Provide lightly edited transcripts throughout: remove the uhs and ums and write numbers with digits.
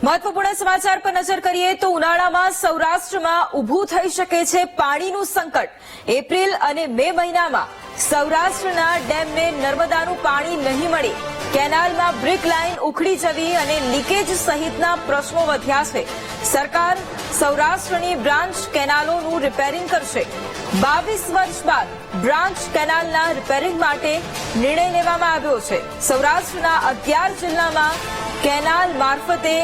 મહત્વપૂર્ણ સમાચાર પર નજર કરીએ તો ઉનાળામાં સૌરાષ્ટ્રમાં ઊભું થઈ શકે છે પાણીનું સંકટ। એપ્રિલ અને મે મહિનામાં સૌરાષ્ટ્રના ડેમને નર્મદાનું પાણી નહીં મળે, કેનાલમાં બ્રિક લાઇન ઉખડી જવી અને લીકેજ સહિતના પ્રશ્નો વધ્યા છે। સરકાર સૌરાષ્ટ્રની બ્રાન્ચ કેનાલોનું રિપેરિંગ કરશે। 22 વર્ષ બાદ બ્રાન્ચ કેનાલના રિપેરિંગ માટે નિર્ણય લેવામાં આવ્યો છે। સૌરાષ્ટ્રના 11 જિલ્લામાં કેનાલ મારફતે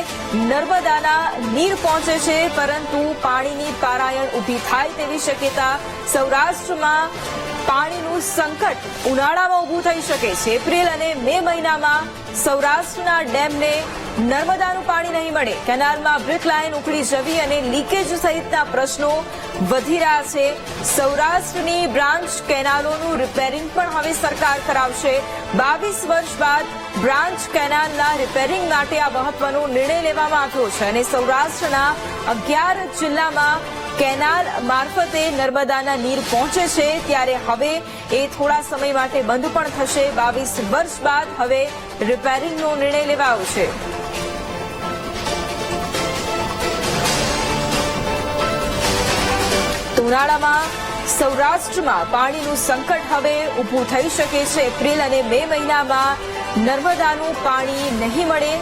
નર્મદાના નીર પહોંચે છે, પરંતુ પાણીની પારાયણ ઊભી થાય તેવી શક્યતા। સૌરાષ્ટ્રમાં પાણીનું સંકટ ઉનાળામાં ઊભું થઈ શકે છે। એપ્રિલ અને મે મહિનામાં સૌરાષ્ટ્રના ડેમને નર્મદાનું પાણી નહીં મળે, કેનાલમાં બ્રિક લાઇન ઉખડી જવી અને લીકેજ સહિતના પ્રશ્નો વધી રહ્યા છે। સૌરાષ્ટ્રની બ્રાન્ચ કેનાલોનું રિપેરિંગ પણ હવે સરકાર કરાવશે। 22 વર્ષ બાદ બ્રાન્ચ કેનાલના રિપેરિંગ માટે આ મહત્વનો નિર્ણય લેવામાં આવ્યો છે અને સૌરાષ્ટ્રના 11 જિલ્લામાં કેનાલ મારફતે નર્મદાના નીર પહોંચે છે, ત્યારે હવે એ થોડા સમય માટે બંધ પણ થશે। 22 વર્ષ બાદ હવે રિપેરિંગનો નિર્ણય લેવાયો છે। ઉનાળામાં સૌરાષ્ટ્રમાં પાણીનું સંકટ હવે ઊભું થઈ શકે છે। એપ્રિલ અને મે મહિનામાં નર્મદાનું પાણી નહીં મળે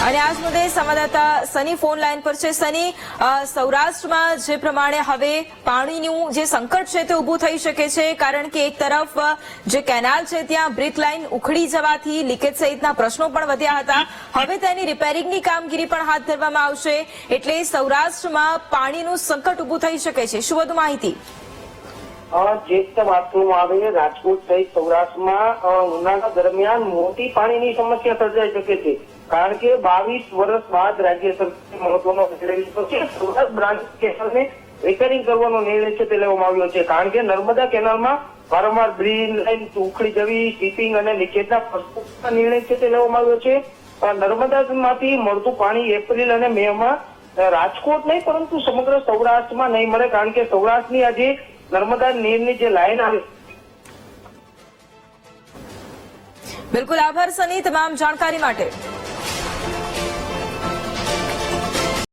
અને આજ મુદ્દે સંવાદદાતા સની ફોન લાઈન પર છે। સની, સૌરાષ્ટ્રમાં જે પ્રમાણે હવે પાણીનું જે સંકટ છે તે ઊભું થઈ શકે છે, કારણ કે એક તરફ જે કેનાલ છે ત્યાં બ્રિક લાઇન ઉખડી જવાથી લીકેજ સહિતના પ્રશ્નો પણ વધ્યા હતા। હવે તેની રિપેરિંગની કામગીરી પણ હાથ ધરવામાં આવશે, એટલે સૌરાષ્ટ્રમાં પાણીનું સંકટ ઊભું થઈ શકે છે। શું વધુ માહિતી? જે રીતે વાત કરવામાં આવે, રાજકોટ સહિત સૌરાષ્ટ્રમાં ઉનાળા દરમિયાન મોટી પાણીની સમસ્યા સર્જાઈ શકે છે, કારણ કે 22 વર્ષ બાદ રાજ્ય સરકારે મહત્વનો નિર્ણય લીધો છે। સૌરાષ્ટ્ર બ્રાન્ચ કેનાલને રિપેરિંગ કરવાનો નિર્ણય છે તે લેવામાં આવ્યો છે, કારણ કે નર્મદા કેનાલમાં વારંવાર બ્રિક લાઇન ઉખડી જવી, સ્ટીપિંગ અને લીકેજના પ્રશ્નોનો નિર્ણય છે તે લેવામાં આવ્યો છે। નર્મદામાંથી મળતું પાણી એપ્રિલ અને મે માં રાજકોટ નહીં પરંતુ સમગ્ર સૌરાષ્ટ્રમાં નહીં મળે, કારણ કે સૌરાષ્ટ્રની આજે નર્મદા નીરની જે લાઇન આવે। બિલકુલ, આભાર સની તમામ જાણકારી માટે।